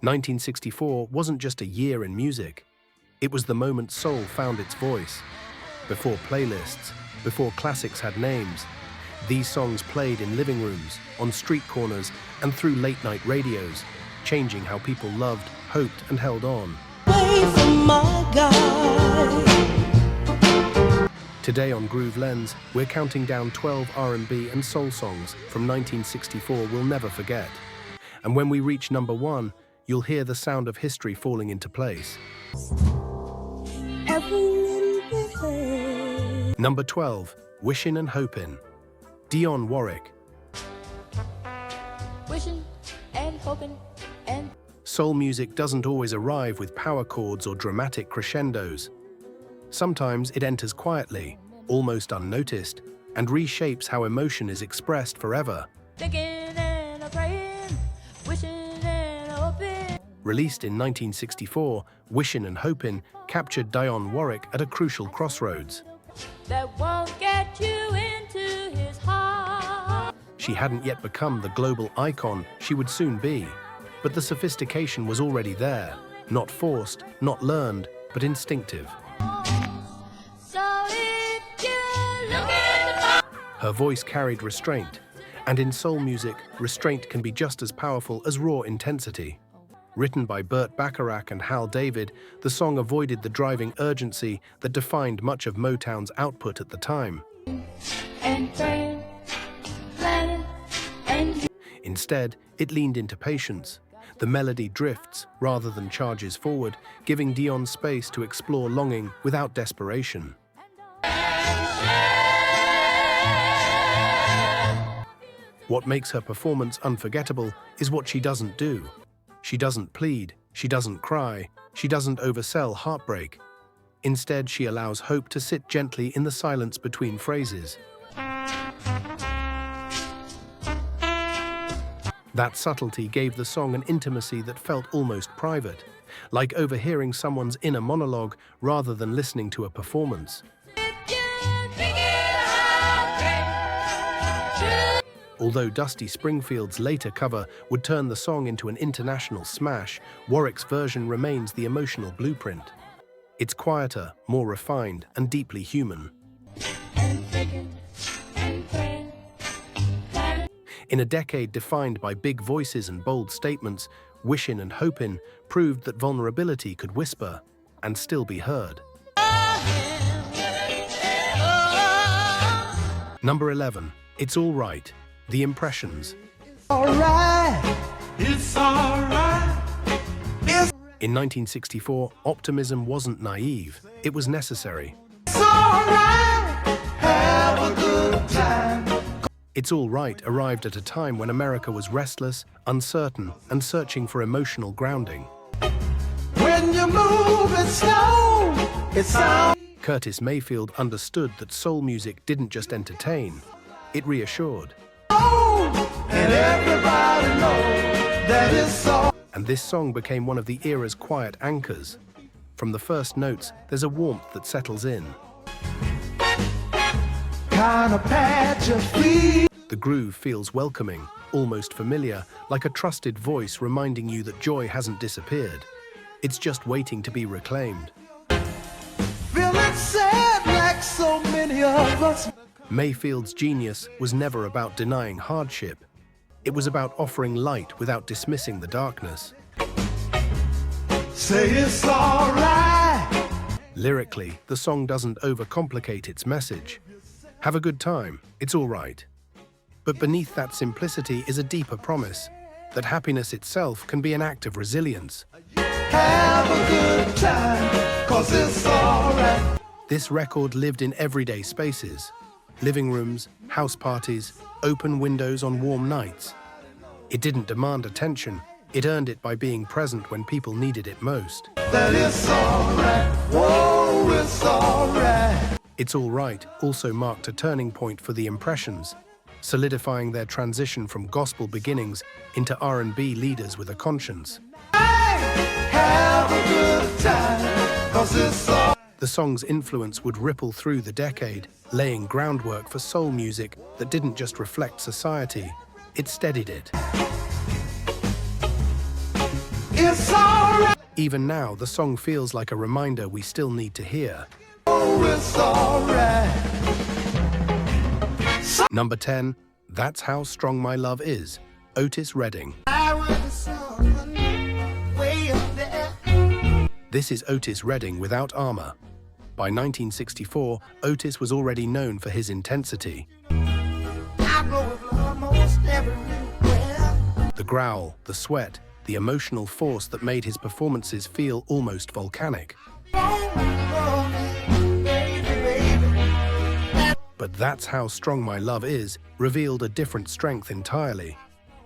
1964 wasn't just a year in music. It was the moment soul found its voice. Before playlists, before classics had names, these songs played in living rooms, on street corners, and through late-night radios, changing how people loved, hoped, and held on. Away from my guy. Today on Groove Lens, we're counting down 12 R&B and soul songs from 1964 we'll never forget. And when we reach number 1, you'll hear the sound of history falling into place. Number 12, Wishin' and Hopin', Dionne Warwick. Wishing and hoping and... Soul music doesn't always arrive with power chords or dramatic crescendos. Sometimes it enters quietly, almost unnoticed, and reshapes how emotion is expressed forever. Thinking and a praying, wishing and hoping. Released in 1964, Wishin' and Hopin' captured Dionne Warwick at a crucial crossroads. That won't get you into his heart. She hadn't yet become the global icon she would soon be, but the sophistication was already there, not forced, not learned, but instinctive. So if you look at the... Her voice carried restraint, and in soul music, restraint can be just as powerful as raw intensity. Written by Burt Bacharach and Hal David, the song avoided the driving urgency that defined much of Motown's output at the time. And praying, planning, and... Instead, it leaned into patience. The melody drifts rather than charges forward, giving Dionne space to explore longing without desperation. What makes her performance unforgettable is what she doesn't do. She doesn't plead, she doesn't cry, she doesn't oversell heartbreak. Instead, she allows hope to sit gently in the silence between phrases. That subtlety gave the song an intimacy that felt almost private, like overhearing someone's inner monologue rather than listening to a performance. Although Dusty Springfield's later cover would turn the song into an international smash, Warwick's version remains the emotional blueprint. It's quieter, more refined, and deeply human. In a decade defined by big voices and bold statements, Wishin' and Hopin' proved that vulnerability could whisper and still be heard. Number 11, It's All Right, The Impressions. It's all right. In 1964, optimism wasn't naive, it was necessary. It's all right. Have a good time. It's All Right arrived at a time when America was restless, uncertain, and searching for emotional grounding. When you move it slow, it sounds. Curtis Mayfield understood that soul music didn't just entertain, it reassured. And everybody knows that it's so. And this song became one of the era's quiet anchors. From the first notes, there's a warmth that settles in. Kind of patch your feet. The groove feels welcoming, almost familiar, like a trusted voice reminding you that joy hasn't disappeared. It's just waiting to be reclaimed. Feeling sad like so many of us. Mayfield's genius was never about denying hardship. It was about offering light without dismissing the darkness. Say it's all right. Lyrically, the song doesn't overcomplicate its message. Have a good time, it's all right. But beneath that simplicity is a deeper promise, that happiness itself can be an act of resilience. Have a good time, 'cause it's all right. This record lived in everyday spaces. Living rooms, house parties, open windows on warm nights. It didn't demand attention, it earned it by being present when people needed it most. That it's all right. Whoa, it's all right. It's All Right also marked a turning point for the Impressions, solidifying their transition from gospel beginnings into R&B leaders with a conscience. Have a good time, 'cause it's all. The song's influence would ripple through the decade, laying groundwork for soul music that didn't just reflect society, it steadied it. It's alright. Even now, the song feels like a reminder we still need to hear. Oh, it's alright. Number 10, That's How Strong My Love Is, Otis Redding. I was someone way up there. This is Otis Redding without armor. By 1964, Otis was already known for his intensity. I go with love most everywhere. The growl, the sweat, the emotional force that made his performances feel almost volcanic. Oh, baby, baby. But That's How Strong My Love Is revealed a different strength entirely.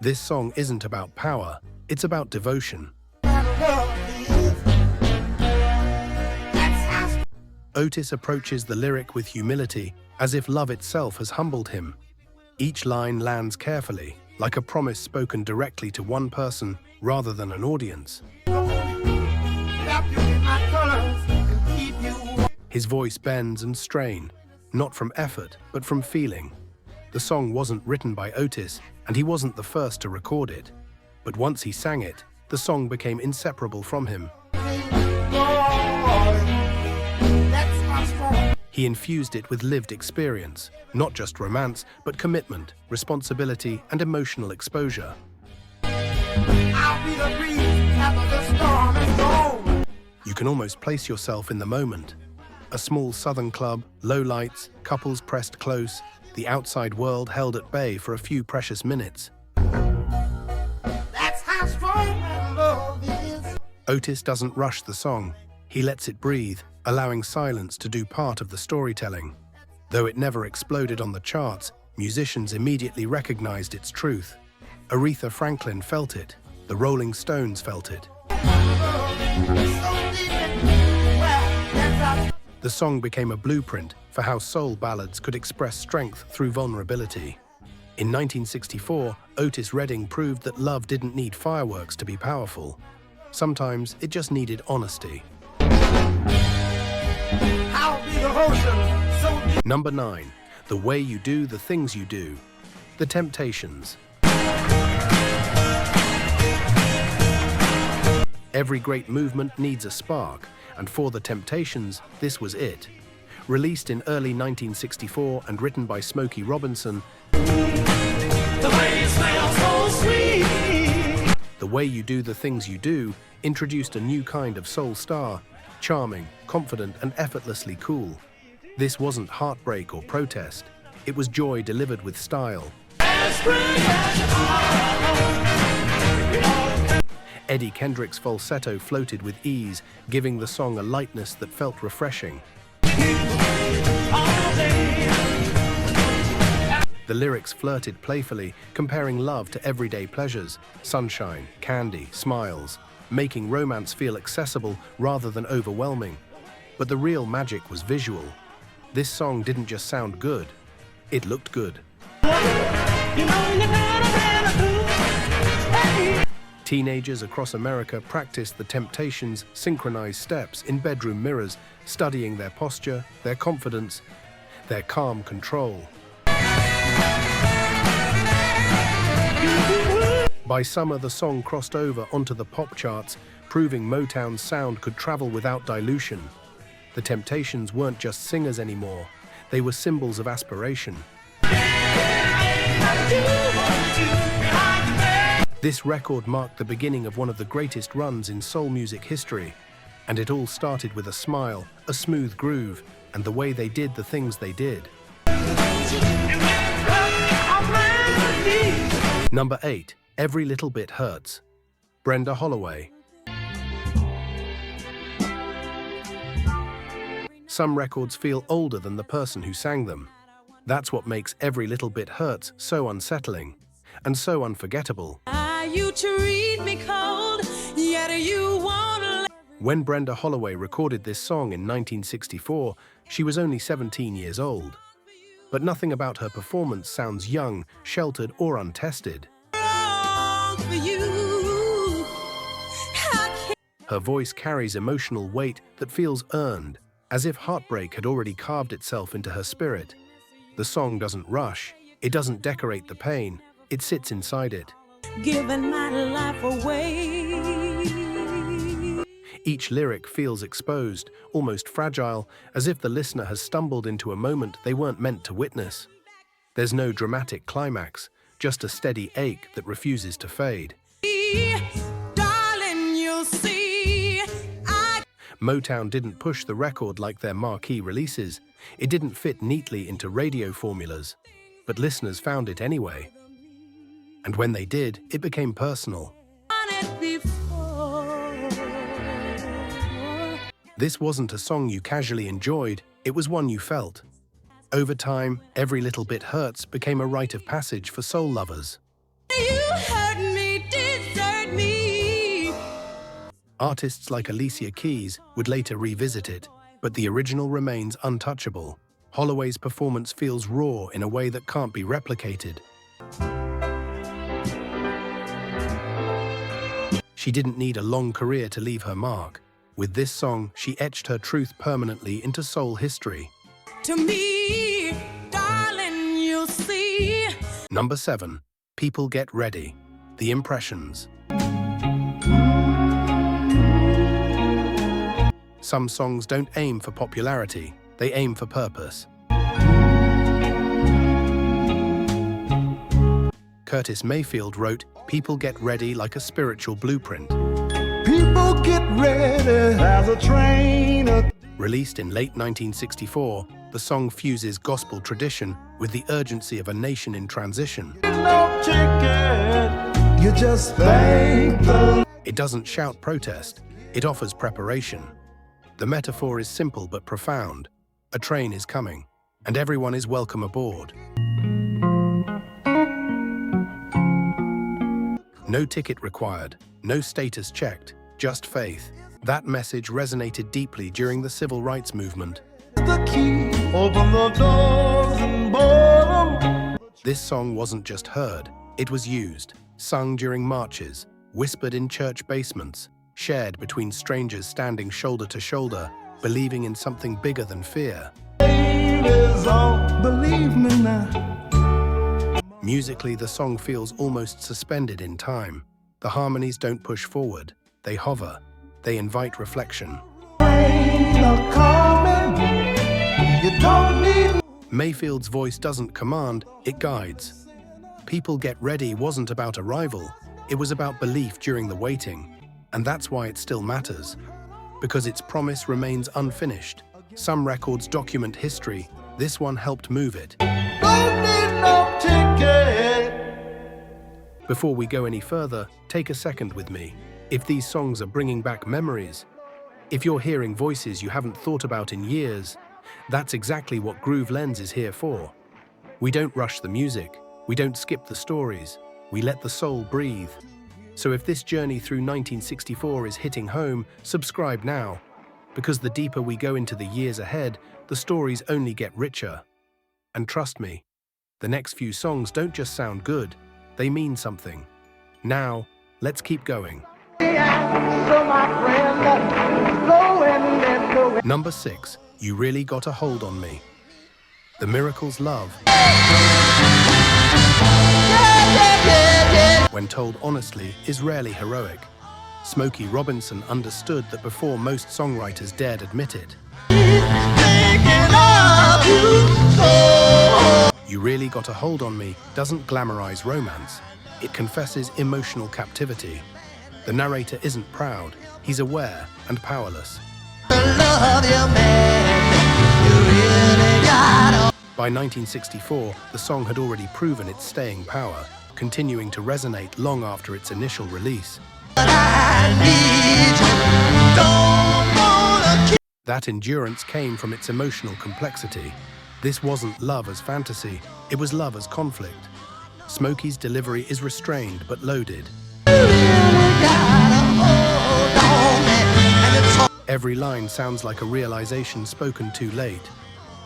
This song isn't about power, it's about devotion. Otis approaches the lyric with humility, as if love itself has humbled him. Each line lands carefully, like a promise spoken directly to one person rather than an audience. His voice bends and strains, not from effort, but from feeling. The song wasn't written by Otis, and he wasn't the first to record it. But once he sang it, the song became inseparable from him. He infused it with lived experience, not just romance, but commitment, responsibility, and emotional exposure. I'll be the breeze after the storm is gone. You can almost place yourself in the moment. A small southern club, low lights, couples pressed close, the outside world held at bay for a few precious minutes. That's how strong my love is. Otis doesn't rush the song. He lets it breathe, allowing silence to do part of the storytelling. Though it never exploded on the charts, musicians immediately recognized its truth. Aretha Franklin felt it. The Rolling Stones felt it. The song became a blueprint for how soul ballads could express strength through vulnerability. In 1964, Otis Redding proved that love didn't need fireworks to be powerful. Sometimes it just needed honesty. I'll be the ocean, so deep. Number 9, The Way You Do the Things You Do, The Temptations. Every great movement needs a spark, and for The Temptations, this was it. Released in early 1964 and written by Smokey Robinson, The way you smell so sweet. The Way You Do the Things You Do introduced a new kind of soul star, charming, confident, and effortlessly cool. This wasn't heartbreak or protest. It was joy delivered with style. Eddie Kendrick's falsetto floated with ease, giving the song a lightness that felt refreshing. The lyrics flirted playfully, comparing love to everyday pleasures, sunshine, candy, smiles, making romance feel accessible rather than overwhelming. But the real magic was visual. This song didn't just sound good, it looked good. Teenagers across America practiced The Temptations' synchronized steps in bedroom mirrors, studying their posture, their confidence, their calm control. By summer, the song crossed over onto the pop charts, proving Motown's sound could travel without dilution. The Temptations weren't just singers anymore, they were symbols of aspiration. This record marked the beginning of one of the greatest runs in soul music history, and it all started with a smile, a smooth groove, and the way they did the things they did. Number 8, Every Little Bit Hurts, Brenda Holloway. Some records feel older than the person who sang them. That's what makes Every Little Bit Hurts so unsettling and so unforgettable. You treat me cold, yet you won't. When Brenda Holloway recorded this song in 1964, she was only 17 years old. But nothing about her performance sounds young, sheltered, or untested. Her voice carries emotional weight that feels earned, as if heartbreak had already carved itself into her spirit. The song doesn't rush, it doesn't decorate the pain, it sits inside it. Giving my life away. Each lyric feels exposed, almost fragile, as if the listener has stumbled into a moment they weren't meant to witness. There's no dramatic climax, just a steady ache that refuses to fade. Darling, you'll see, Motown didn't push the record like their marquee releases. It didn't fit neatly into radio formulas, but listeners found it anyway. And when they did, it became personal. This wasn't a song you casually enjoyed, it was one you felt. Over time, Every Little Bit Hurts became a rite of passage for soul lovers. You hurt me, desert me. Artists like Alicia Keys would later revisit it, but the original remains untouchable. Holloway's performance feels raw in a way that can't be replicated. She didn't need a long career to leave her mark. With this song, she etched her truth permanently into soul history. To me, darling, you'll see. Number 7. People Get Ready. The Impressions. Some songs don't aim for popularity, they aim for purpose. Curtis Mayfield wrote, "People get ready like a spiritual blueprint." People get ready as a train. Released in late 1964, the song fuses gospel tradition with the urgency of a nation in transition. No ticket, you just thank the... It doesn't shout protest, it offers preparation. The metaphor is simple but profound. A train is coming, and everyone is welcome aboard. No ticket required, no status checked, just faith. That message resonated deeply during the civil rights movement. The key, open the doors and board them. This song wasn't just heard, it was used, sung during marches, whispered in church basements, shared between strangers standing shoulder to shoulder, believing in something bigger than fear. Believe me now. Musically, the song feels almost suspended in time. The harmonies don't push forward, they hover. They invite reflection. Mayfield's voice doesn't command, it guides. People Get Ready wasn't about arrival, it was about belief during the waiting. And that's why it still matters. Because its promise remains unfinished. Some records document history, this one helped move it. Don't need no ticket. Before we go any further, take a second with me. If these songs are bringing back memories, if you're hearing voices you haven't thought about in years, that's exactly what Groove Lens is here for. We don't rush the music, we don't skip the stories, we let the soul breathe. So if this journey through 1964 is hitting home, subscribe now. Because the deeper we go into the years ahead, the stories only get richer. And trust me, the next few songs don't just sound good, they mean something. Now, let's keep going. Number 6, You Really Got a Hold on Me. The Miracles' love. When told honestly, is rarely heroic. Smokey Robinson understood that before most songwriters dared admit it. You Really Got a Hold on Me doesn't glamorize romance. It confesses emotional captivity. The narrator isn't proud, he's aware and powerless. By 1964, the song had already proven its staying power, continuing to resonate long after its initial release. That endurance came from its emotional complexity. This wasn't love as fantasy, it was love as conflict. Smokey's delivery is restrained but loaded. Every line sounds like a realization spoken too late.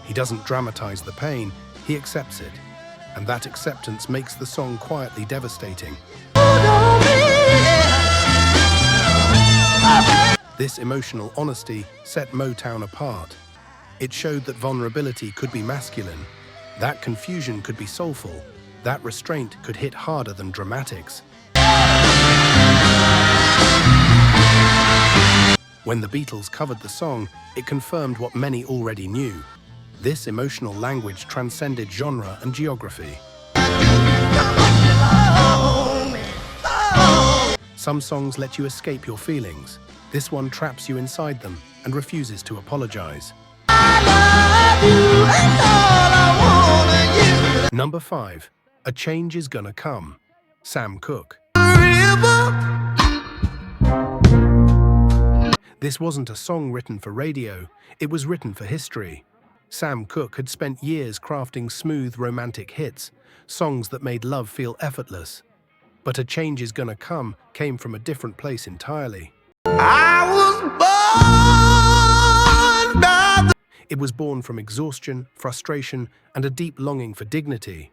He doesn't dramatize the pain, he accepts it. And that acceptance makes the song quietly devastating. This emotional honesty set Motown apart. It showed that vulnerability could be masculine, that confusion could be soulful, that restraint could hit harder than dramatics. When the Beatles covered the song, it confirmed what many already knew. This emotional language transcended genre and geography. Some songs let you escape your feelings. This one traps you inside them and refuses to apologize. Number 5. A Change Is Gonna Come, Sam Cooke. This wasn't a song written for radio, it was written for history. Sam Cooke had spent years crafting smooth romantic hits, songs that made love feel effortless. But A Change Is Gonna Come came from a different place entirely. It was born from exhaustion, frustration, and a deep longing for dignity.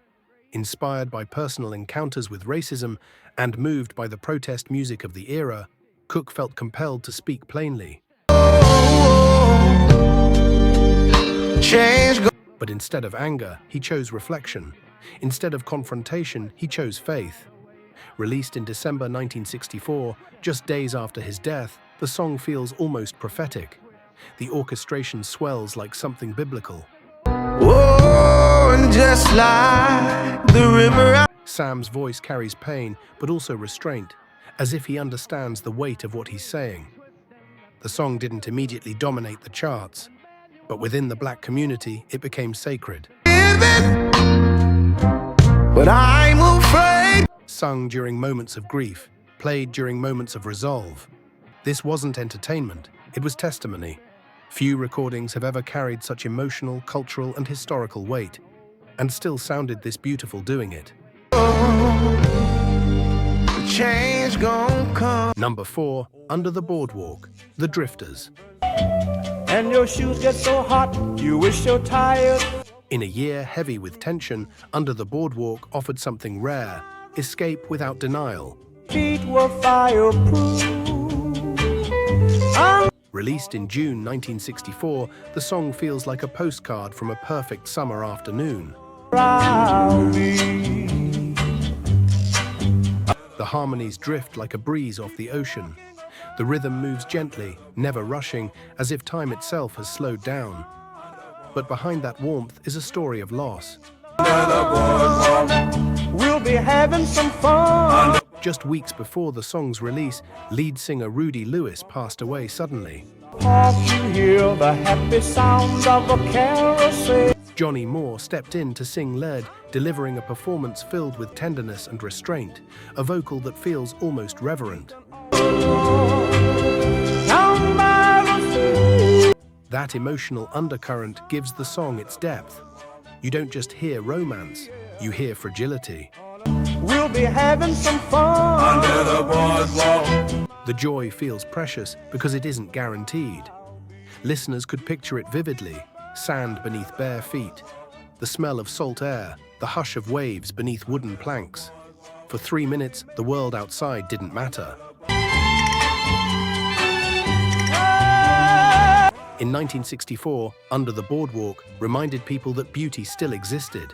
Inspired by personal encounters with racism and moved by the protest music of the era, Cooke felt compelled to speak plainly. But instead of anger, he chose reflection. Instead of confrontation, he chose faith. Released in December 1964, just days after his death, the song feels almost prophetic. The orchestration swells like something biblical. Oh, and just like the river. Sam's voice carries pain, but also restraint, as if he understands the weight of what he's saying. The song didn't immediately dominate the charts, but within the black community, it became sacred. But I'm afraid. Sung during moments of grief, played during moments of resolve. This wasn't entertainment, it was testimony. Few recordings have ever carried such emotional, cultural, and historical weight, and still sounded this beautiful doing it. Change gon' come. Number 4, Under the Boardwalk, The Drifters. And your shoes get so hot, you wish you're tired. In a year heavy with tension, Under the Boardwalk offered something rare, escape without denial. Feet were fireproof. Released in June 1964, the song feels like a postcard from a perfect summer afternoon. The harmonies drift like a breeze off the ocean. The rhythm moves gently, never rushing, as if time itself has slowed down. But behind that warmth is a story of loss. We'll be having some fun. Just weeks before the song's release, lead singer Rudy Lewis passed away suddenly. You hear the happy sound of a carousel. Johnny Moore stepped in to sing lead, delivering a performance filled with tenderness and restraint, a vocal that feels almost reverent. That emotional undercurrent gives the song its depth. You don't just hear romance, you hear fragility. We'll be having some fun. Under the boardwalk. The joy feels precious because it isn't guaranteed. Listeners could picture it vividly: sand beneath bare feet, the smell of salt air, the hush of waves beneath wooden planks. For 3 minutes, the world outside didn't matter. In 1964, Under the Boardwalk reminded people that beauty still existed,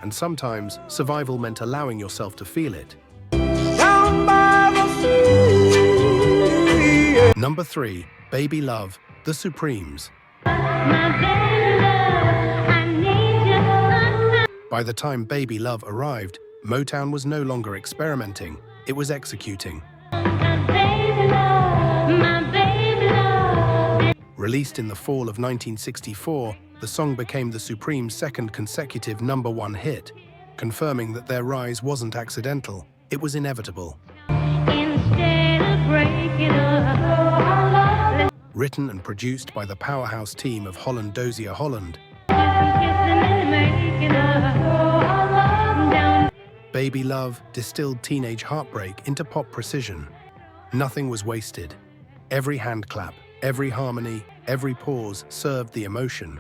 and sometimes survival meant allowing yourself to feel it. Down by the sea. Number 3, Baby Love, The Supremes. By the time Baby Love arrived, Motown was no longer experimenting, it was executing. Released in the fall of 1964, the song became the Supremes' second consecutive #1 hit, confirming that their rise wasn't accidental, it was inevitable. Written and produced by the powerhouse team of Holland Dozier Holland, Baby Love distilled teenage heartbreak into pop precision. Nothing was wasted. Every hand clap, every harmony, every pause served the emotion.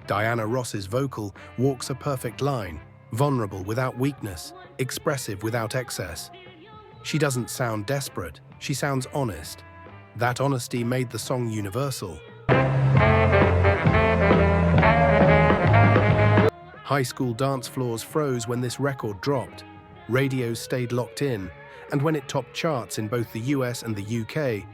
Diana Ross's vocal walks a perfect line, vulnerable without weakness, expressive without excess. She doesn't sound desperate, she sounds honest. That honesty made the song universal. High school dance floors froze when this record dropped. Radios stayed locked in, and when it topped charts in both the US and the UK,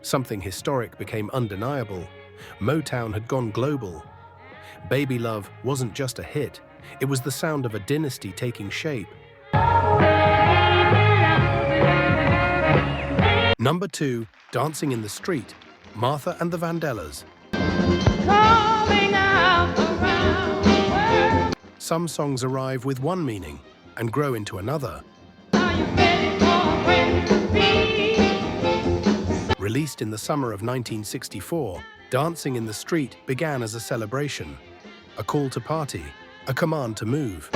something historic became undeniable. Motown had gone global. Baby Love wasn't just a hit, it was the sound of a dynasty taking shape. Number 2, Dancing in the Street, Martha and the Vandellas. Some songs arrive with one meaning and grow into another. Released in the summer of 1964, Dancing in the Street began as a celebration, a call to party, a command to move.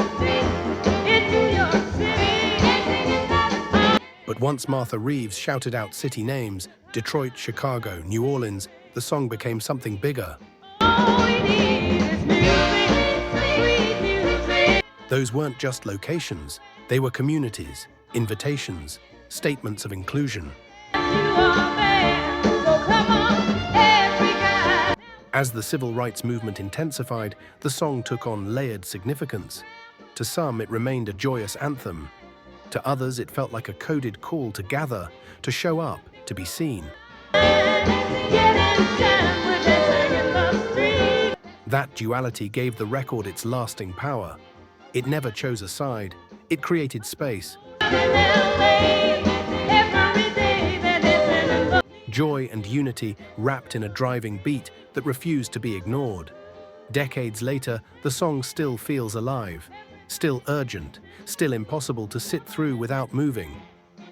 But once Martha Reeves shouted out city names, Detroit, Chicago, New Orleans, the song became something bigger. Those weren't just locations, they were communities, invitations, statements of inclusion. As the civil rights movement intensified, the song took on layered significance. To some, it remained a joyous anthem. To others, it felt like a coded call to gather, to show up, to be seen. That duality gave the record its lasting power. It never chose a side. It created space. Joy and unity wrapped in a driving beat that refused to be ignored. Decades later, the song still feels alive, still urgent, still impossible to sit through without moving.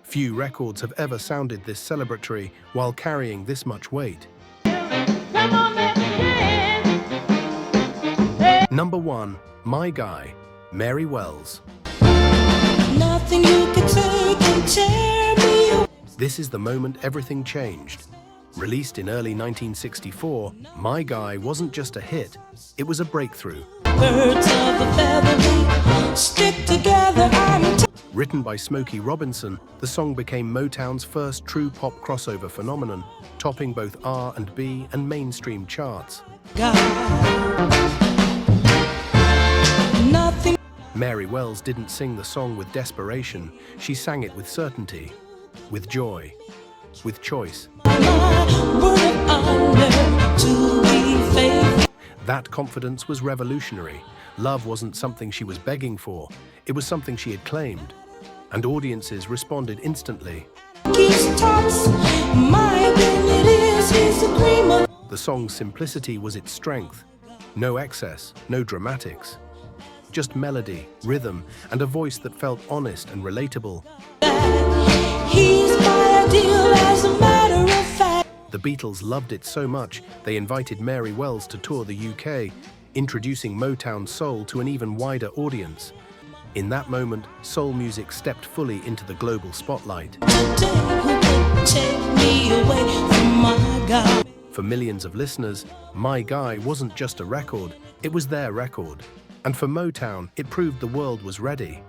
Few records have ever sounded this celebratory while carrying this much weight. Number 1, My Guy, Mary Wells. Nothing you can say can tear me away. This is the moment everything changed. Released in early 1964, My Guy wasn't just a hit, it was a breakthrough. Birds of a feather stick together. Written by Smokey Robinson, the song became Motown's first true pop crossover phenomenon, topping both R&B and mainstream charts. Nothing. Mary Wells didn't sing the song with desperation, she sang it with certainty, with joy, with choice. That confidence was revolutionary. Love wasn't something she was begging for, it was something she had claimed. And audiences responded instantly. The song's simplicity was its strength. No excess, no dramatics. Just melody, rhythm, and a voice that felt honest and relatable. The Beatles loved it so much, they invited Mary Wells to tour the UK, introducing Motown soul to an even wider audience. In that moment, soul music stepped fully into the global spotlight. For millions of listeners, My Guy wasn't just a record, it was their record. And for Motown, it proved the world was ready.